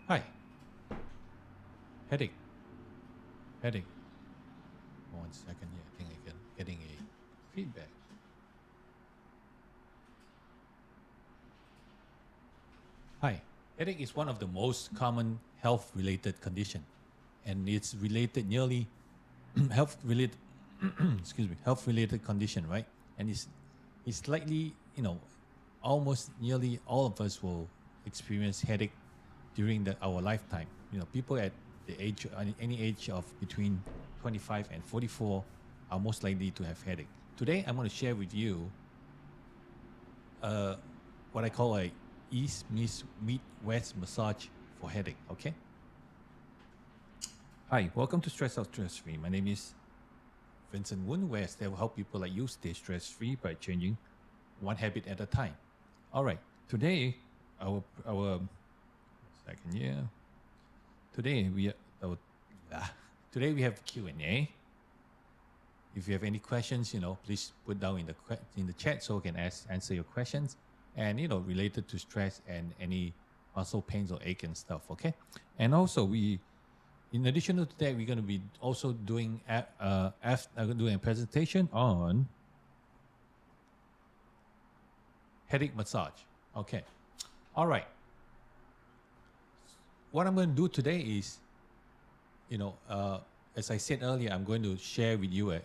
Hi. Headache. Headache. 1 second here. I think I'm getting a feedback. Hi. Headache is one of the most common health-related condition, and it's related nearly health-related excuse me, health-related condition, right? And it's likely, almost nearly all of us will experience headache during our lifetime. People at any age of between 25 and 44 are most likely to have headache. Today, I'm going to share with you what I call a East meets West massage for headache. Okay. Hi, welcome to Stress Out Stress Free. My name is Vincent Woon, where I will help people like you stay stress free by changing one habit at a time. All right. Today, our second year. Today we have Q&A. If you have any questions, please put down in the chat so I can answer your questions, and related to stress and any muscle pains or ache and stuff. Okay. And also in addition to that, we're going to be also doing doing a presentation on headache massage. Okay. All right. What I'm going to do today is, as I said earlier, I'm going to share with you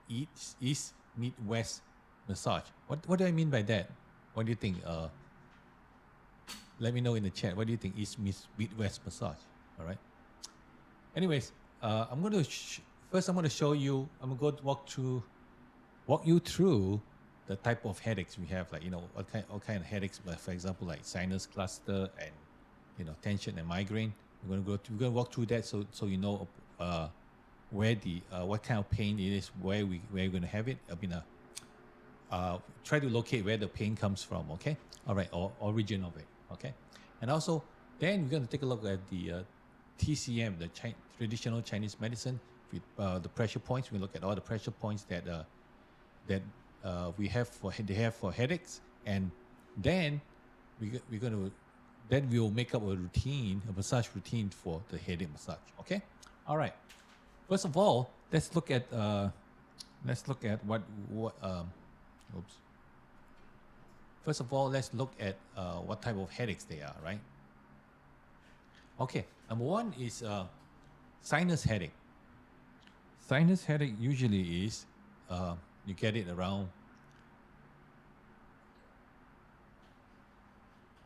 East meet West massage. What do I mean by that? What do you think? Let me know in the chat. What do you think East meet West massage? All right. Anyways, I'm going to first I'm going to show you. I'm going to walk you through the type of headaches we have, like what kind of headaches, like for example, like sinus cluster and tension and migraine. We're going to walk through that so you know where what kind of pain it is, where we're going to have it. Try to locate where the pain comes from. Okay. All right. Or origin of it. Okay. And also then we're going to take a look at the TCM, the traditional Chinese medicine with the pressure points. We look at all the pressure points that we have for they have for headaches, and then we're going to then we'll make up a routine, a massage routine for the headache massage. Okay, all right. First of all, let's look at what oops. First of all, let's look at what type of headaches they are, right? Okay, number one is sinus headache. Sinus headache usually is you get it around.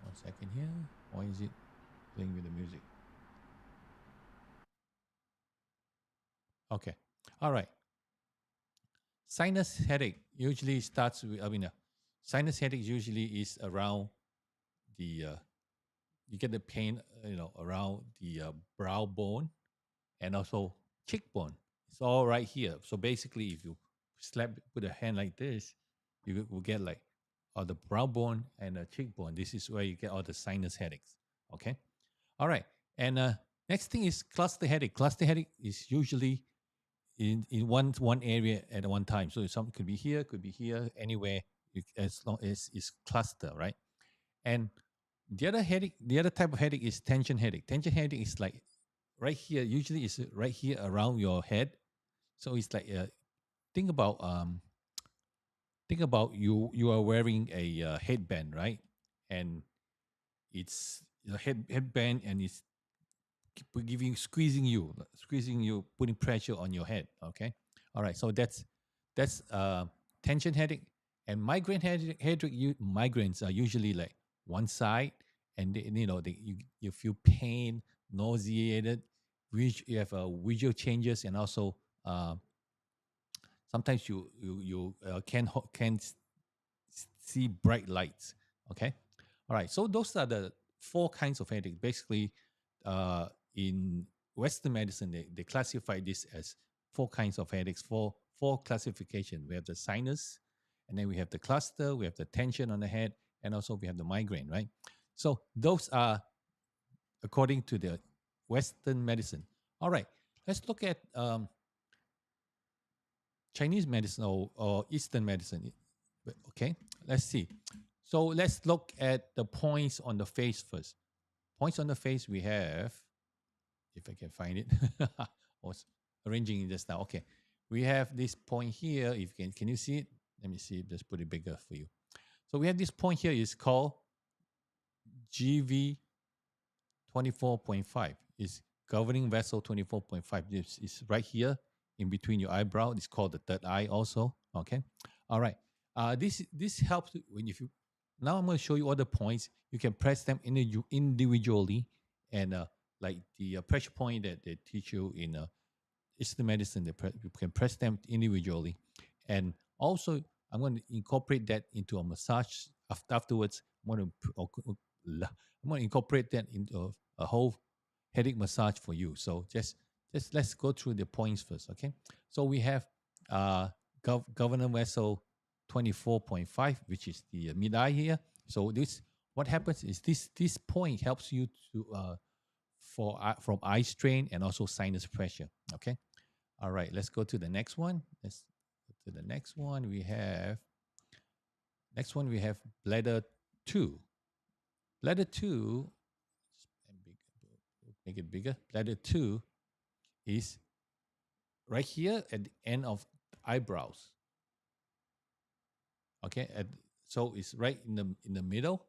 One second here. Why is it playing with the music? Okay, all right. Sinus headache usually starts with. Sinus headache usually is around the. You get the pain, around the brow bone and also cheekbone. It's all right here. So basically, if you put a hand like this, you will get like the brow bone and the cheekbone. This is where you get all the sinus headaches. Okay, all right. And next thing is cluster headache. Cluster headache is usually in one area at one time. So some could be here, anywhere, as long as it's cluster, right? And the other type of headache is tension headache. Tension headache is like right here. Usually, it's right here around your head. So it's like think about you are wearing a headband, right? And it's a headband, and it's squeezing you, putting pressure on your head. Okay, all right. So that's tension headache, and migraine headache. Migraines are usually like one side, and you feel pain, nauseated, which you have visual changes, and also sometimes you can see bright lights. Okay, all right. So those are the four kinds of headache. Basically, in Western medicine, they classify this as four kinds of headaches. Four classification. We have the sinus, and then we have the cluster. We have the tension on the head, and also we have the migraine. Right. So those are according to the Western medicine. All right. Let's look at Chinese medicine or Eastern medicine. Okay, let's see. So let's look at the points on the face first. Points on the face we have, if I can find it. I was arranging it just now. Okay, we have this point here. If you can you see it? Let me see. Just put it bigger for you. So we have this point here. Is called GV 24.5. Is governing vessel 24.5. This is right here in between your eyebrow. It's called the third eye also. Okay. All right. This helps when if you now I'm going to show you all the points. You can press them individually, and like the pressure point that they teach you in Eastern medicine, you can press them individually, and also I'm going to incorporate that into a massage afterwards. I'm going to incorporate that into a whole headache massage for you. So just let's go through the points first, okay? So we have governor vessel 24.5, which is the mid eye here. So this what happens is this point helps you to from eye strain and also sinus pressure. Okay, all right. Let's go to the next one. Let's go to the next one. We have bladder 2. Bladder 2, make it bigger. Bladder 2 is right here at the end of eyebrows. Okay, so it's right in the middle,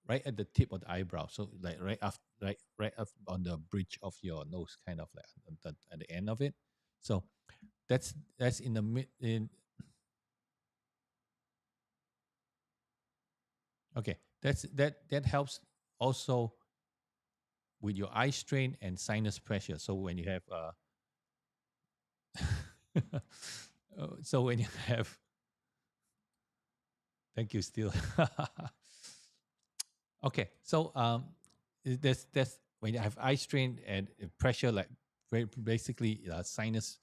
right at the tip of the eyebrow. So like right up on the bridge of your nose, kind of like at the end of it. So that's in the mid in. Okay, that helps also with your eye strain and sinus pressure. So when you have so when you have, thank you still. Okay, so that's when you have eye strain and pressure, like basically sinus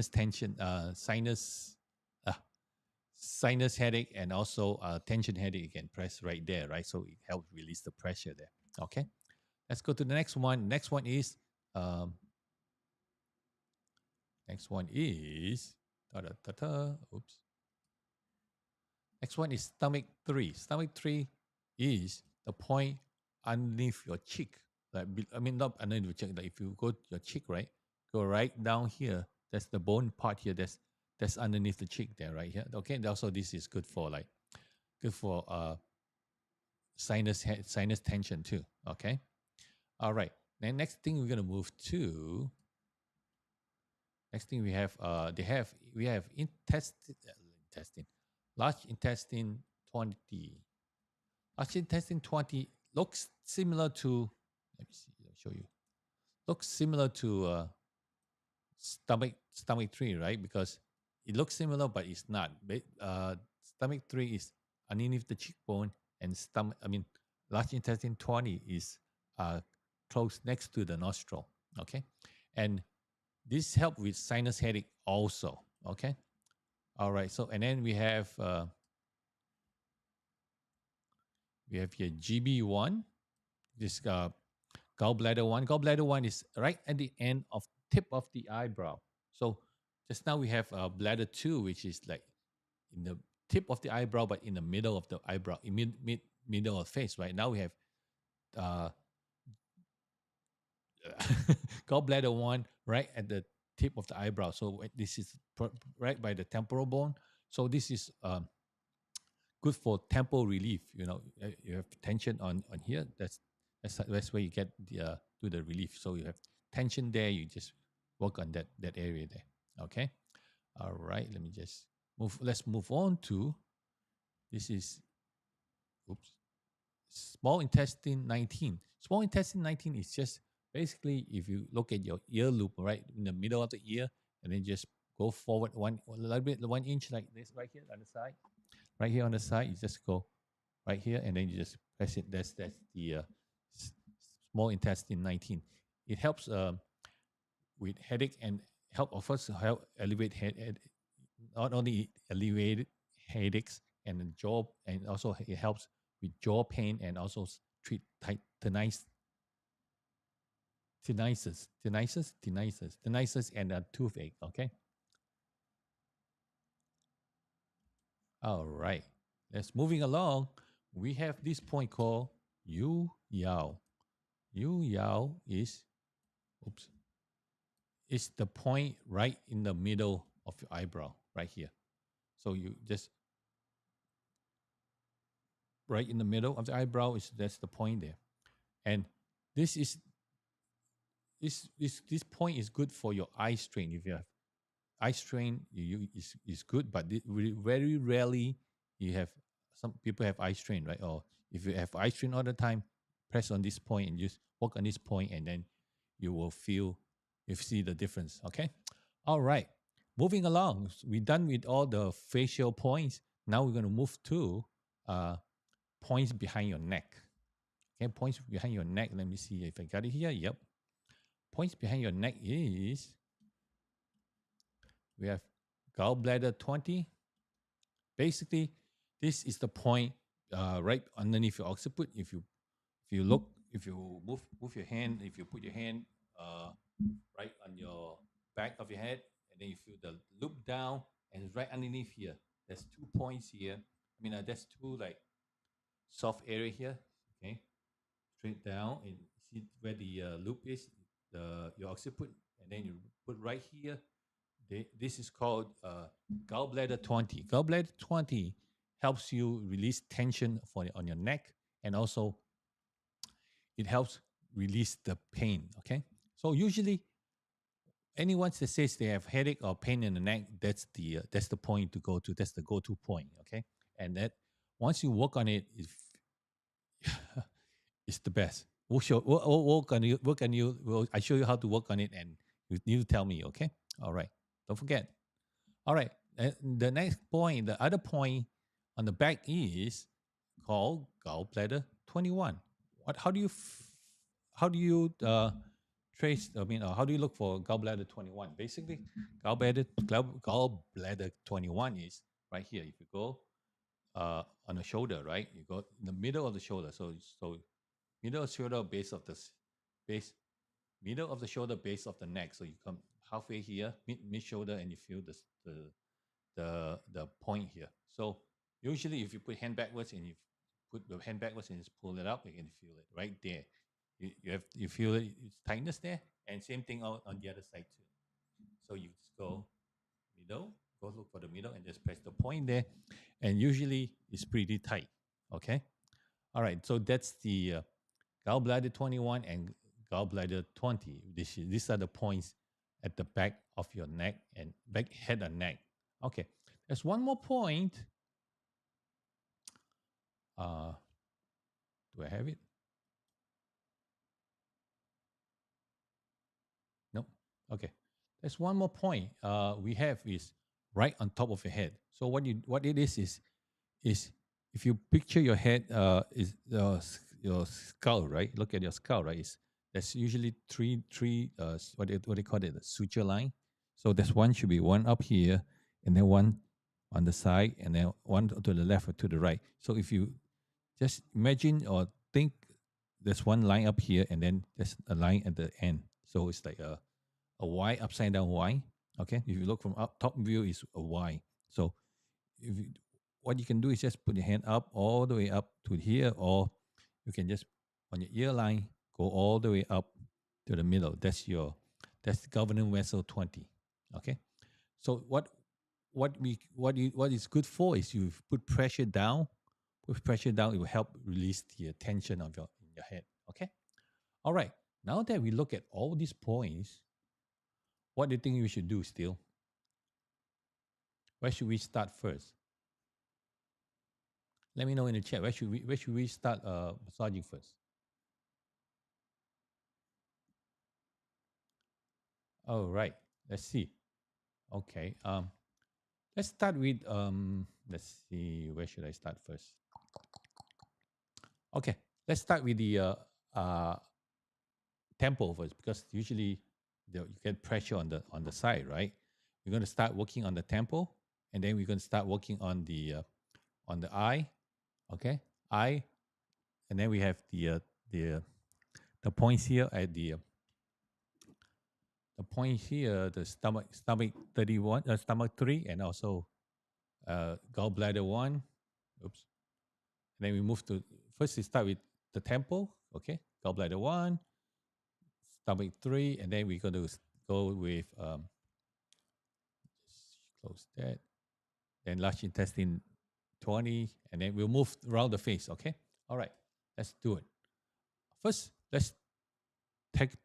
tension, uh, sinus headache, and also tension headache. You can press right there, right? So it helps release the pressure there. Okay, let's go to the next one. Next one is Next one is oops. Next one is stomach 3. Stomach 3 is the point underneath your cheek. Like, I mean, not underneath your cheek. Like if you go to your cheek, right? Go right down here. That's the bone part here. That's underneath the cheek there, right here. Okay. And also, this is good for sinus tension too. Okay. All right. Then next thing we're gonna move to. Next thing we have intestine, large intestine 20. Large intestine 20 looks similar to, let me see, let me show you. Looks similar to stomach 3, right? Because it looks similar, but it's not. Stomach 3 is underneath the cheekbone, and large intestine 20 is close next to the nostril. Okay, and this help with sinus headache also. Okay, all right. So and then we have here GB1. This gallbladder 1. Gallbladder 1 is right at the end of tip of the eyebrow. So just now we have bladder 2, which is like in the tip of the eyebrow, but in the middle of the eyebrow, in middle of face. Right now we have uh, gallbladder 1 right at the tip of the eyebrow. So this is right by the temporal bone. So this is good for temporal relief. You have tension on here. That's where you get do the relief. So you have tension there. You just work on that area there. Okay. All right. Let me just move. Let's move on to this is small intestine 19. Small intestine 19 is just basically if you look at your ear loop right in the middle of the ear, and then just go forward a little bit, 1 inch like this right here on the side. Right here on the side, you just go right here, and then you just press it. That's the small intestine 19. It helps with headache and help alleviate not only alleviate headaches and jaw, and also it helps with jaw pain and also treat tinnitus and toothache. Okay. All right. Let's moving along. We have this point called Yu Yao. Yu Yao is the point right in the middle of your eyebrow, right here. So you just right in the middle of the eyebrow that's the point there, and this is this point is good for your eye strain. If you have eye strain, is good, but very rarely you have some people have eye strain, right? Or if you have eye strain all the time, press on this point and just work on this point, and then you will see the difference. Okay, all right. Moving along, we're done with all the facial points. Now we're going to move to points behind your neck. Okay, points behind your neck. Let me see if I got it here. Yep. Points behind your neck is we have gallbladder 20. Basically, this is the point right underneath your occiput. If you move your hand, if you put your hand right on your back of your head, and then you feel the loop down, and it's right underneath here. There's 2 points here. There's two like soft area here. Okay, straight down, and see where the loop is, your occiput, and then you put right here. This is called gallbladder 20. Gallbladder 20 helps you release tension on your neck, and also it helps release the pain. Okay, so usually anyone that says they have headache or pain in the neck, that's the point to go to. That's the go-to point. Okay, and that once you work on it, it's the best. Work on you. I show you how to work on it, and you tell me. Okay, all right. Don't forget. All right. The next point, the other point on the back is called gallbladder 21. How do you trace? How do you look for gallbladder 21? Basically, gallbladder 21 is right here. If you go on the shoulder, right? You go in the middle of the shoulder. So middle of the shoulder, base of the base, middle of the shoulder, base of the neck. So you come halfway here, mid shoulder, and you feel the point here. So usually, if you put hand backwards and you put the hand backwards and just pull it up, you can feel it right there. You feel it, it's tightness there, and same thing on the other side too. So you just go middle, go look for the middle, and just press the point there, and usually it's pretty tight. Okay. All right. So that's the gallbladder 21 and gallbladder 20. These are the points at the back of your neck and back head and neck. Okay. There's one more point. Do I have it? No. Okay. There's one more point. We have is right on top of your head. So what it is if you picture your head is your skull, right? Look at your skull, right? There's usually three what they call it, the suture line. So there's one should be one up here, and then one on the side, and then one to the left or to the right. So if you just imagine or think there's one line up here, and then there's a line at the end. So it's like a Y, upside down Y. Okay, if you look from up top view, is a Y. So if you, what you can do is just put your hand up all the way up to here, or you can just on your ear line go all the way up to the middle. That's governing vessel 20. Okay, so what is good for is you put pressure down. With pressure down, it will help release the tension of your head. Okay, all right. Now that we look at all these points, what do you think we should do still? Where should we start first? Let me know in the chat. Where should we start massaging first? All right. Let's see. Okay. Let's start with let's see, where should I start first? Okay. Let's start with the temple first, because usually you get pressure on the side, right? We're going to start working on the temple, and then we're going to start working on the eye. Okay, eye, and then we have the points here at the point here, the stomach 31, stomach 3, and also gallbladder 1. Oops. And then we move to, first we start with the temple. Okay, gallbladder 1, stomach 3, and then we're going to go with just close that, then large intestine 20, and then we'll move around the face. Okay, all right, let's do it. First, let's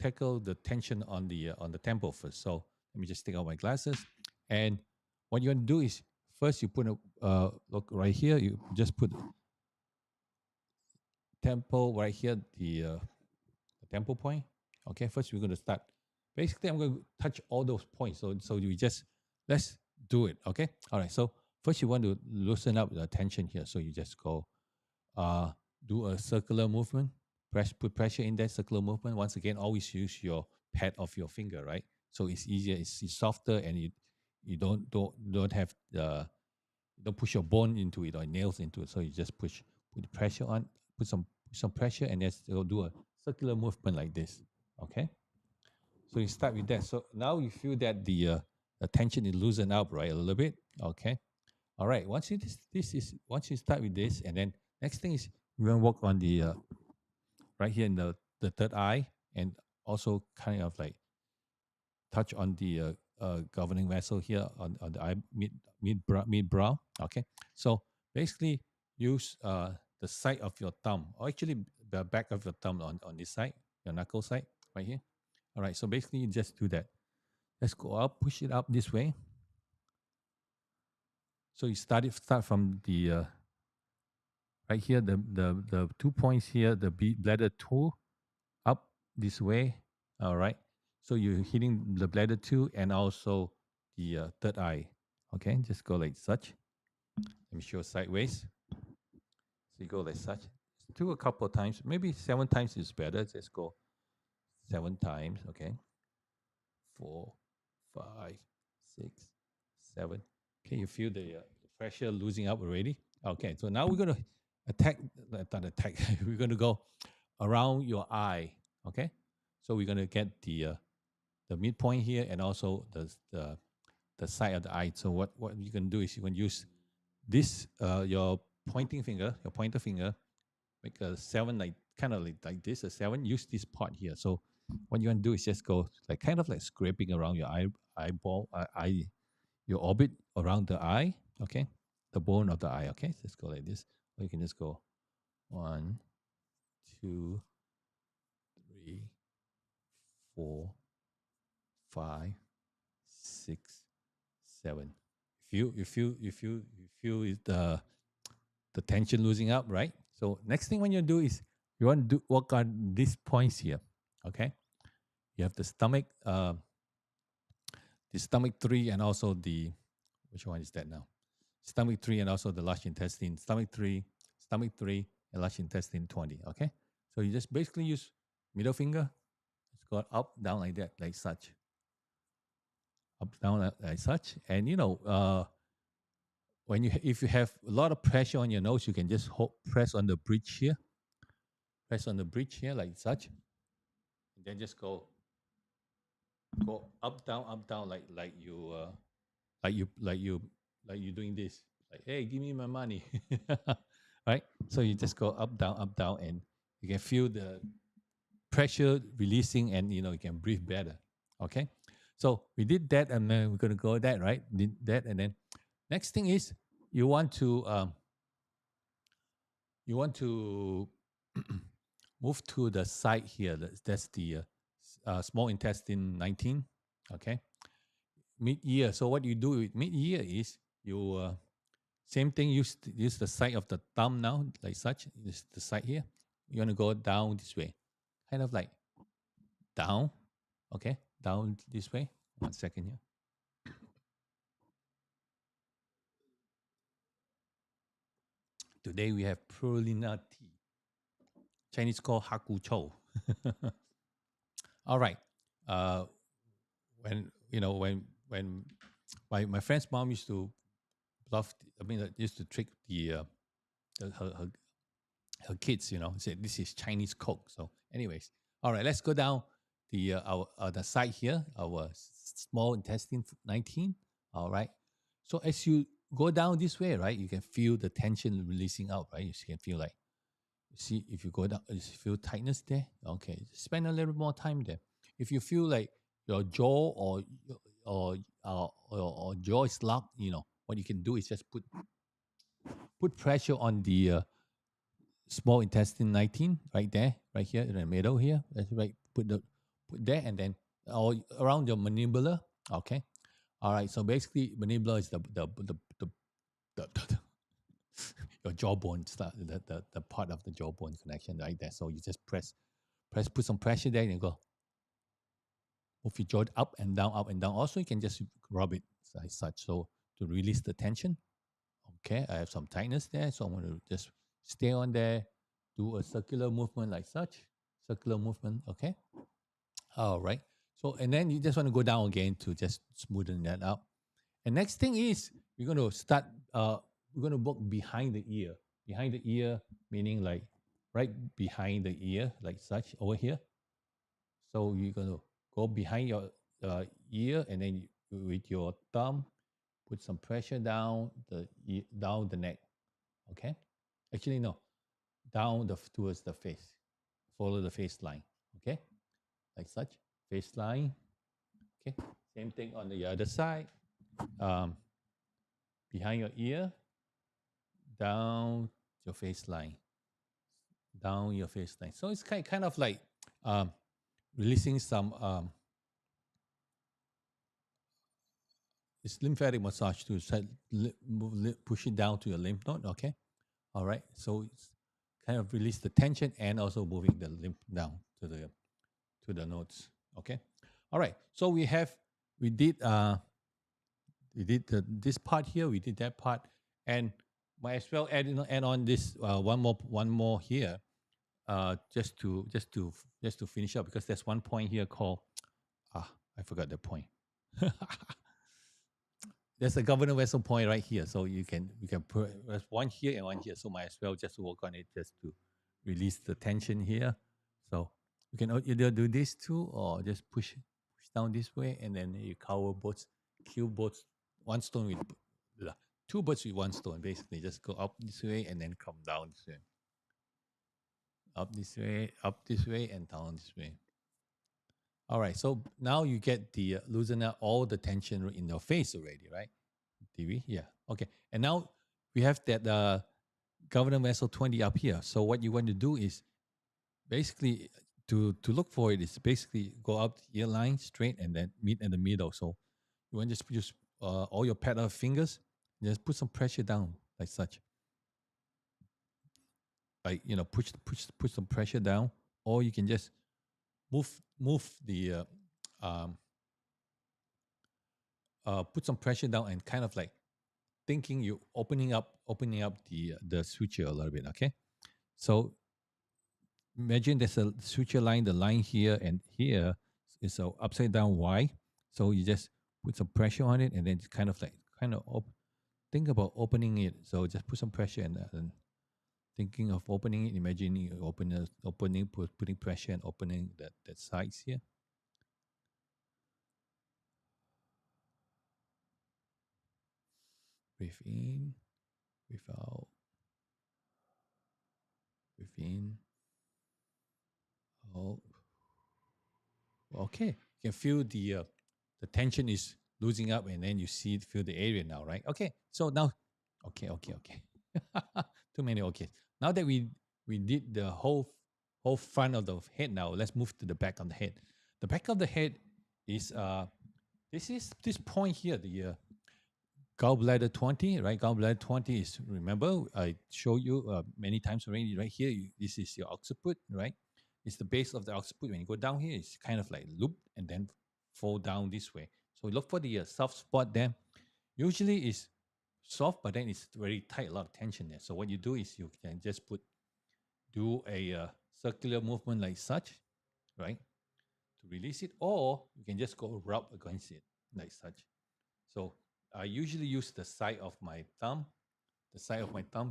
tackle the tension on the temple first. So let me just take out my glasses, and what you want to do is first you put a look right here. You just put temple right here, the temple point. Okay, first we're going to start. Basically, I'm going to touch all those points. So we just let's do it. Okay, all right. So first you want to loosen up the tension here. So you just go do a circular movement. Put pressure in that circular movement. Once again, always use your pad of your finger, right? So it's easier, it's softer, and you don't have don't push your bone into it or nails into it. So you just put the pressure on, put some pressure, and then you'll do a circular movement like this. Okay. So you start with that. So now you feel that the tension is loosened up, right, a little bit. Okay. All right. Once you start with this, and then next thing is we're gonna work on the right here in the third eye, and also kind of like touch on the governing vessel here on the eye mid brow. Okay, so basically use the side of your thumb, or actually the back of your thumb on this side, your knuckle side right here. All right, so basically you just do that. Let's go up, push it up this way. So you start from the right here, the 2 points here, the bladder 2 up this way. All right. So you're hitting the bladder 2 and also the third eye. Okay, just go like such. Let me show sideways. So you go like such. Do a couple of times, maybe 7 times is better. Just go 7 times. Okay, 4, 5, 6, 7. Okay, you feel the pressure losing up already. Okay, so now we're gonna not attack. We're gonna go around your eye. Okay, so we're gonna get the the midpoint here, and also the side of the eye. So what you can do is you can use this your pointer finger, make a 7, like kind of like this, a 7. Use this part here. So what you can do is just go like kind of like scraping around your eye, your orbit around the eye. Okay, the bone of the eye. Okay, just go like this, or you can just go 1, 2, 3, 4, 5, 6, 7. If you is the tension losing up, right? So next thing when you do is you want to work on these points here. Okay, you have the stomach 3, and also the, which one is that now? Stomach 3 and also the large intestine. Stomach 3, and large intestine 20. Okay, so you just basically use middle finger. It's go up, down like that, like such. Up, down like such. And when if you have a lot of pressure on your nose, you can just press on the bridge here. Press on the bridge here like such. And then just go up, down, like you doing this. Like, hey, give me my money. Right? So you just go up, down, and you can feel the pressure releasing, and you can breathe better. Okay. So we did that, and then we're gonna go that, right? Did that, and then next thing is you want to move to the side here. That's the small intestine 19. Okay, mid-ear. So what you do with mid-ear is you same thing. Use the side of the thumb now, like such. This the side here. You want to go down this way, kind of like down. Okay, down this way. 1 second here. Today we have Prolina tea. Chinese called Haku Chou. All right. Uh, when my friend's mom used to bluff, used to trick her kids, said this is Chinese Coke. So, anyways, all right, let's go down the side here, our small intestine 19. All right. So as you go down this way, right, you can feel the tension releasing out, right? You can feel like, see if you go down, you feel tightness there. Okay, spend a little more time there. If you feel like your jaw or jaw is locked, what you can do is just put pressure on the small intestine 19 right there, right here in the middle here. That's right. Put there, and then or around your mandibular. Okay. All right. So basically, mandibular is the your jawbone, the part of the jawbone connection right there. So you just put some pressure there, and you go move your jaw up and down, up and down. Also, you can just rub it like such, so to release the tension. Okay, I have some tightness there, so I'm going to just stay on there, do a circular movement like such, circular movement. Okay, all right. So and then you just want to go down again to just smoothen that out. And next thing is we're going to start. We're going to work behind the ear. Behind the ear meaning like right behind the ear, like such over here. So you're going to go behind your ear, and then with your thumb, put some pressure down down the neck. Okay, actually no, down towards the face. Follow the face line. Okay, like such, face line. Okay, same thing on the other side. Um, behind your ear, down your face line, down your face line. So it's kind of like um, releasing some it's lymphatic massage to push it down to your lymph node. Okay, all right. So it's kind of release the tension and also moving the lymph down to the nodes. Okay, all right. So we did this part here. We did that part, and might as well add on this one more here. Just to finish up, because there's one point here called I forgot the point. There's a governor vessel point right here, so you can put one here and one here. So might as well just work on it just to release the tension here. So you can either do this too, or just push down this way, and then you cover both, kill both, one stone with two birds with one stone. Basically, just go up this way and then come down this way, up this way, and down this way. All right, so now you get the loosen up all the tension in your face already, right? TV, yeah, okay. And now we have that governor vessel 20 up here. So what you want to do is basically to look for it is basically go up the line straight and then meet in the middle. So you want to just use all your pad of fingers, just put some pressure down like such. Like push some pressure down, or you can just move the put some pressure down and kind of like thinking you opening up the switcher a little bit. Okay, so imagine there's a switcher line, the line here and here is a upside down Y. So you just put some pressure on it and then just kind of think about opening it. So just put some pressure and thinking of opening it. Imagining you putting pressure and opening that sides here. Breathe in, breathe out, breathe in, out. Okay, you can feel the tension is losing up, and then you feel the area now, right? Okay, so now, okay. Too many okay. Now that we did the whole front of the head, now let's move to the back of the head. The back of the head is this point here, the gallbladder 20, right? Gallbladder 20 is, remember, I showed you many times already, right here, this is your occiput, right? It's the base of the occiput. When you go down here, it's kind of like loop and then fall down this way. So look for the soft spot there. Usually it's soft, but then it's very tight, a lot of tension there. So what you do is you can just do a circular movement like such, right? To release it, or you can just go rub against it like such. So I usually use the side of my thumb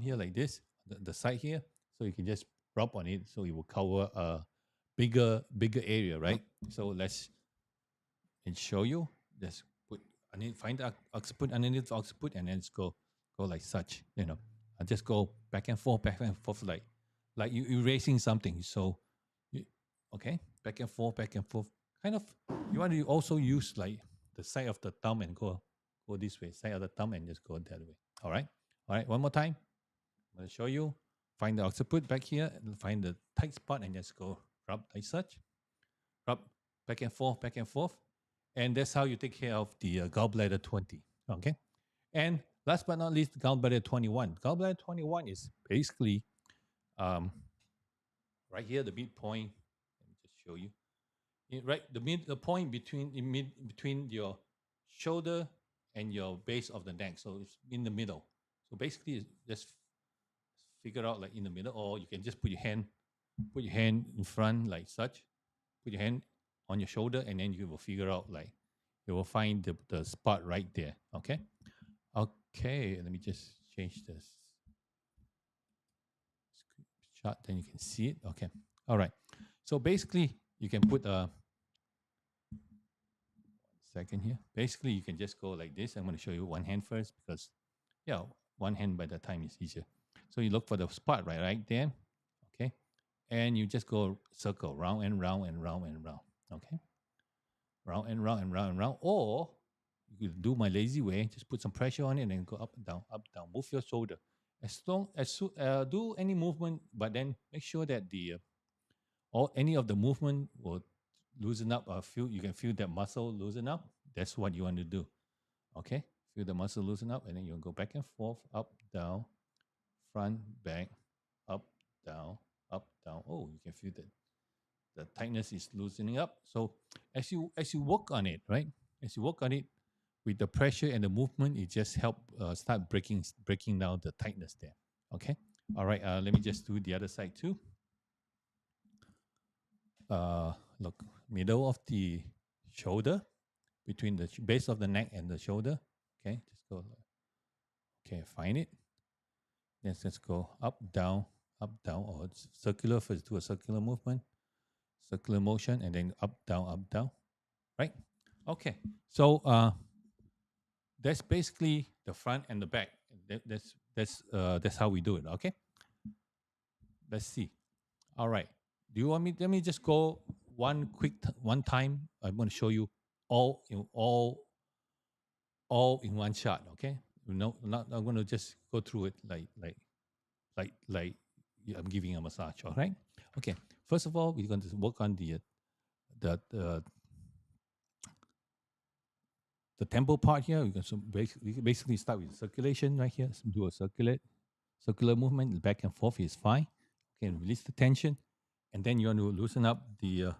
here like this, the side here. So you can just rub on it, so it will cover a bigger area, right? So let's show you. Just find the occiput underneath the occiput, and then just go like such. I just go back and forth, like you erasing something. So, okay, back and forth, kind of. You want to also use like the side of the thumb and go this way, side of the thumb and just go that way. All right. One more time. I'm going to show you. Find the occiput back here and find the tight spot and just go rub like such. Rub back and forth. And that's how you take care of the gallbladder 20. Okay. And last but not least, gallbladder 21. Gallbladder 21 is basically right here, the midpoint. Let me just show you. The point between your shoulder and your base of the neck. So it's in the middle. So basically, just figure out like in the middle, or you can just put your hand in front like such. Put your hand on your shoulder, and then you will figure out like you will find the spot right there. Okay. Okay. Let me just change this shot, then you can see it. Okay. All right. So basically, you can put a second here. Basically, you can just go like this. I'm going to show you one hand first because, yeah, one hand by the time is easier. So you look for the spot right there. Okay. And you just go circle round and round and round and round. Okay. Round and round and round and round. Or you could do my lazy way, just put some pressure on it and then go up and down, move your shoulder. Do any movement, but then make sure that or any of the movement will loosen up. You can feel that muscle loosen up. That's what you want to do. Okay, feel the muscle loosen up, and then you go back and forth, up, down, front, back, up, down, up, down. Oh, you can feel that the tightness is loosening up. So as you work on it, right? As you work on it with the pressure and the movement, it just help start breaking down the tightness there. Okay. All right. Let me just do the other side too. Look, middle of the shoulder, between the base of the neck and the shoulder. Okay, just go. Okay, find it. Then let's go up, down, or it's circular. First, do a circular movement, circular motion, and then up, down, right? Okay, so that's basically the front and the back. That's how we do it. Okay, let's see. All right. Do you want me? Let me just go one time. I'm going to show you all in all in one shot. Okay. No, not I'm going to just go through it like I'm giving a massage. All right. Okay. First of all, we're going to work on the the, the tempo part here. We can basically start with circulation right here. So do a circular movement back and forth is fine. Okay. Release the tension, and then you want to loosen up the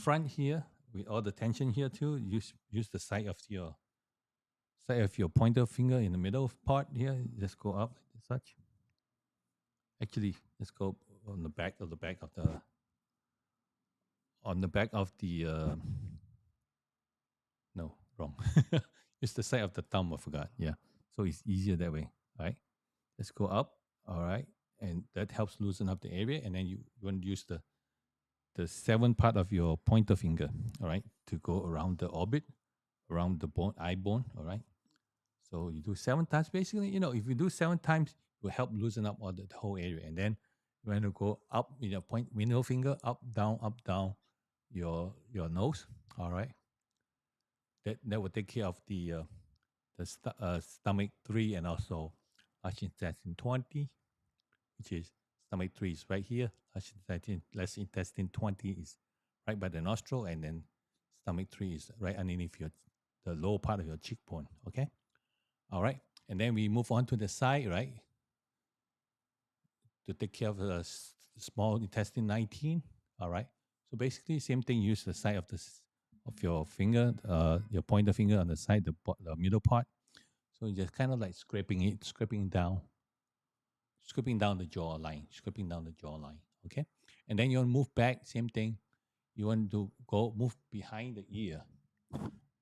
front here with all the tension here too. Use the side of your pointer finger in the middle part here. Just go up like such. Actually, let's go on the back of the no, wrong. It's the side of the thumb. I forgot. Yeah, so it's easier that way. All right. Let's go up. All right, and that helps loosen up the area. And then you want to use the seventh part of your pointer finger. All right, to go around the orbit, around the eye bone. All right. So you do 7 times. Basically, if you do 7 times, it will help loosen up all the whole area. And then you want to go up with your middle finger, up, down your nose. All right. That will take care of the stomach 3 and also large intestine 20, which is stomach 3 is right here. Large intestine 20 is right by the nostril, and then stomach 3 is right underneath the lower part of your cheekbone. Okay. All right. And then we move on to the side, right? To take care of the small intestine 19. All right. So basically, same thing. Use the side of your finger, your pointer finger on the side, the middle part. So you just kind of like scraping down the jawline. Okay. And then you want to move back. Same thing. You want to move behind the ear.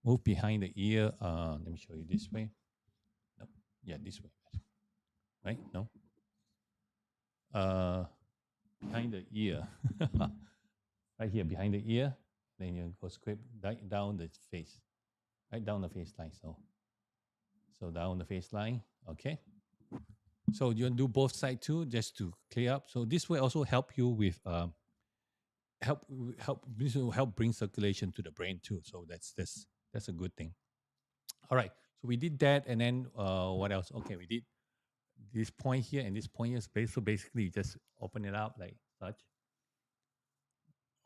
Move behind the ear. Let me show you this way. No. Yeah, this way. Right? No. Uh, Behind the ear. Right here behind the ear. Then you go scrape right down the face. Right down the face line. So down the face line. Okay. So you do both sides too, just to clear up. So this will also help you with this will help bring circulation to the brain too. So that's a good thing. All right. So we did that, and then what else? Okay, we did this point here and this point here. Space. So basically, you just open it up like such.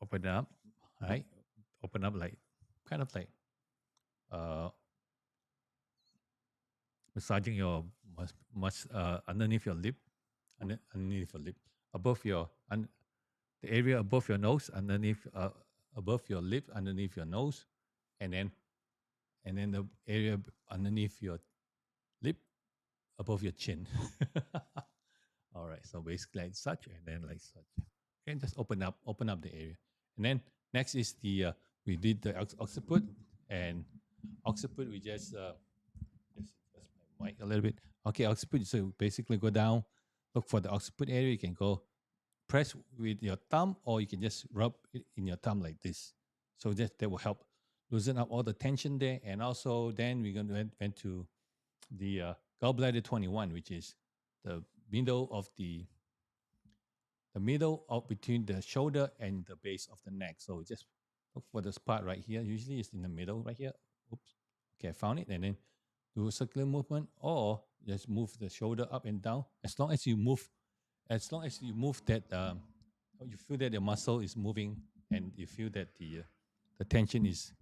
Open it up. All right. Open up like kind of like uh massaging your underneath your lip, underneath your lip, above the area above your nose, underneath above your lip, underneath your nose, and then the area underneath your lip, above your chin. All right, so basically like such, and then like such. Okay, just open up the area, and then next is the we did the occiput, and occiput we just adjust my mic a little bit. Okay, occiput. So basically go down, look for the occiput area. You can go press with your thumb, or you can just rub it in your thumb like this. So that will help loosen up all the tension there. And also then we're going to went to the gallbladder 21, which is the middle of the middle of between the shoulder and the base of the neck. So just look for this part right here. Usually it's in the middle right here. Oops. Okay, I found it. And then do a circular movement, or just move the shoulder up and down. As long as you move that, you feel that the muscle is moving, and you feel that the tension is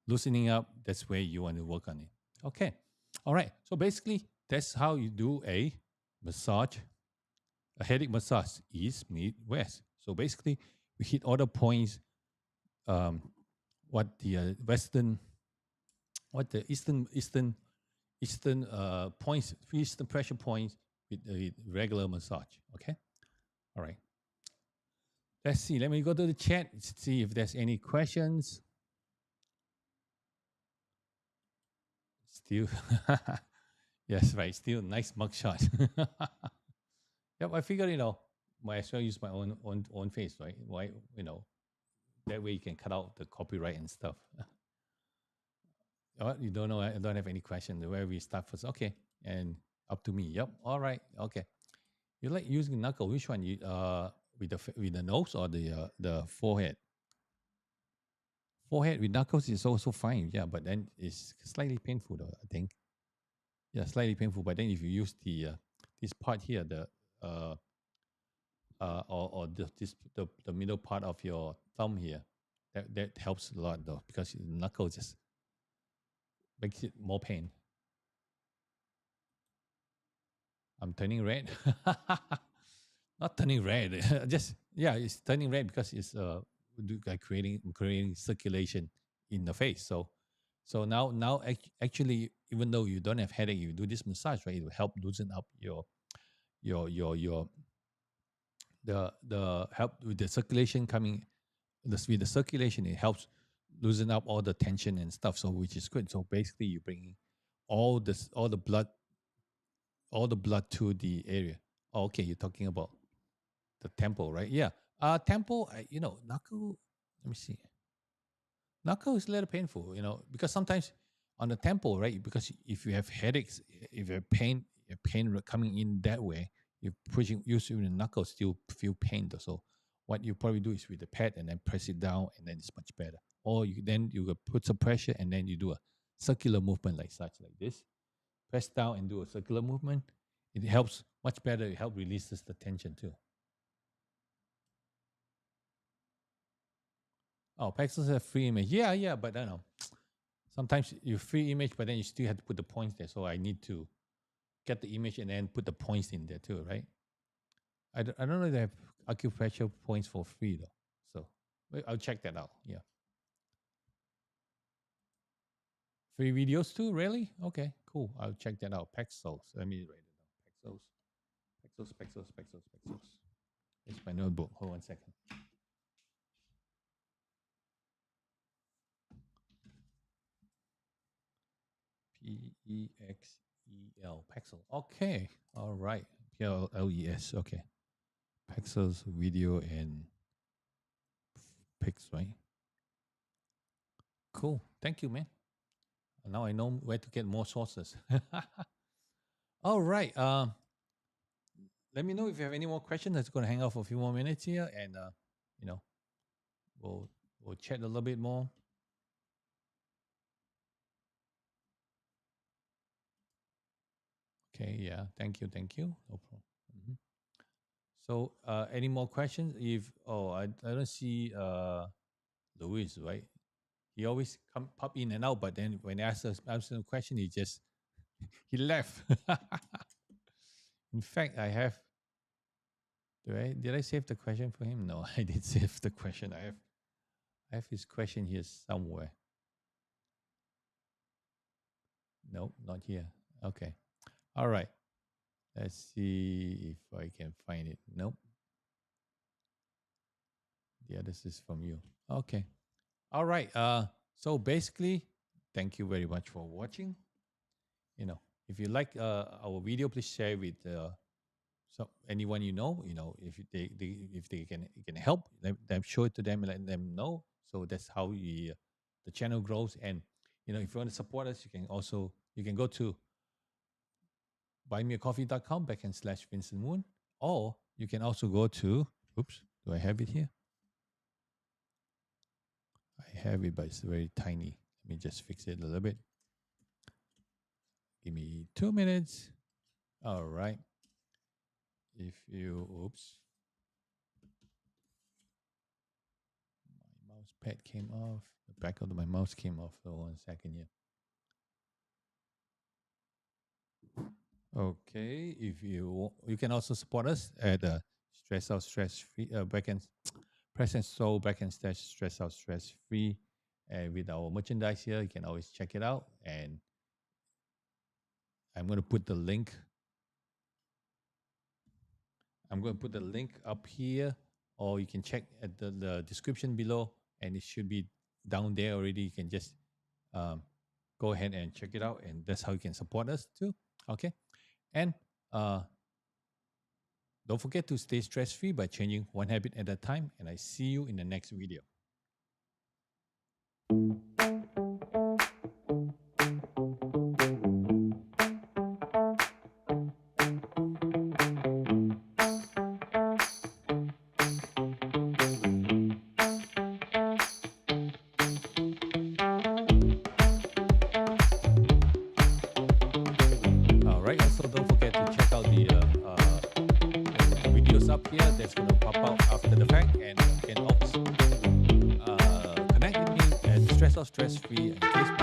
loosening up. That's where you want to work on it. Okay, all right. So basically, that's how you do a massage, a headache massage, east, mid, west. So basically, we hit all the points. What the western, what the eastern points, eastern pressure points with a regular massage. Okay, all right. Let's see. Let me go to the chat, see if there's any questions. Still, yes, right. Still, nice mugshot. Yep, I figured might as well use my own face, right? Why that way you can cut out the copyright and stuff. You don't know? I don't have any question. Where we start first? Okay, and up to me. Yep. All right. Okay. You like using knuckle? Which one? You with with the nose or the forehead? Forehead with knuckles is also fine. Yeah, but then it's slightly painful though. I think. Yeah, slightly painful. But then if you use the this part here, the uh or the middle part of your thumb here, that helps a lot though because the knuckle just makes it more pain. I'm turning red. Not turning red. Just yeah, it's turning red because it's like creating circulation in the face. So now actually, even though you don't have headache, you do this massage, right? It will help loosen up your the help with the circulation coming. With the circulation, it helps loosen up all the tension and stuff. So which is good. So basically, you bring all the blood to the area. Oh, okay, you're talking about the temple, right? Yeah. Temple, knuckle. Let me see. Knuckle is a little painful, because sometimes on the temple, right? Because if you have headaches, if you have pain coming in that way, you're pushing, using the knuckles, still feel pain. Though. So what you probably do is with the pad and then press it down, and then it's much better. Or you could put some pressure and then you do a circular movement like such, like this. Press down and do a circular movement. It helps much better. It helps releases the tension too. Oh, Pexels have free image. Yeah, but I don't know. Sometimes you free image, but then you still have to put the points there. So I need to get the image and then put the points in there too, right? I don't know if they have acupressure points for free though. So I'll check that out. Yeah. Free videos too, really? Okay, cool. I'll check that out. Pexels. Let me write it down. Pexels. It's my notebook. Hold on a second. Pexel. Pexel. Okay. All right. PLLES. Okay. Pexels video and pics, right? Cool. Thank you, man. Now I know where to get more sources. All right. Let me know if you have any more questions. I'm going to hang out for a few more minutes here, and you know, we'll chat a little bit more. Okay. Yeah. Thank you. No problem. So, any more questions? If I don't see Louis, right? He always pop in and out, but then when I ask him a question, he left. In fact, I have. Did I save the question for him? No, I did save the question. I have his question here somewhere. Nope, not here. Okay. All right. Let's see if I can find it. Nope. The other is from you. Okay. All right. So basically, thank you very much for watching. If you like our video, please share with anyone you know. If they can help, them show it to them and let them know. So that's how the channel grows. And if you want to support us, you can go to buymeacoffee.com/Vincent Moon, or you can also go to. Oops, do I have it here? I have it, but it's very tiny. Let me just fix it a little bit. Give me 2 minutes. All right. If you, oops, my mouse pad came off. The back of my mouse came off. So 1 second here. Okay. If you can also support us at Stress Out Stress Free Backend Press and Soul Backend Stash Stress Out Stress Free. And with our merchandise here, you can always check it out. And I'm going to put the link. I'm going to put the link up here, or you can check at the description below, and it should be down there already. You can just go ahead and check it out, and that's how you can support us too. Okay, and don't forget to stay stress-free by changing one habit at a time. And I see you in the next video. right? Also, don't forget to check out the videos up here that's going to pop out after the fact, and you can also connect with me at Stress or Stress Free and Facebook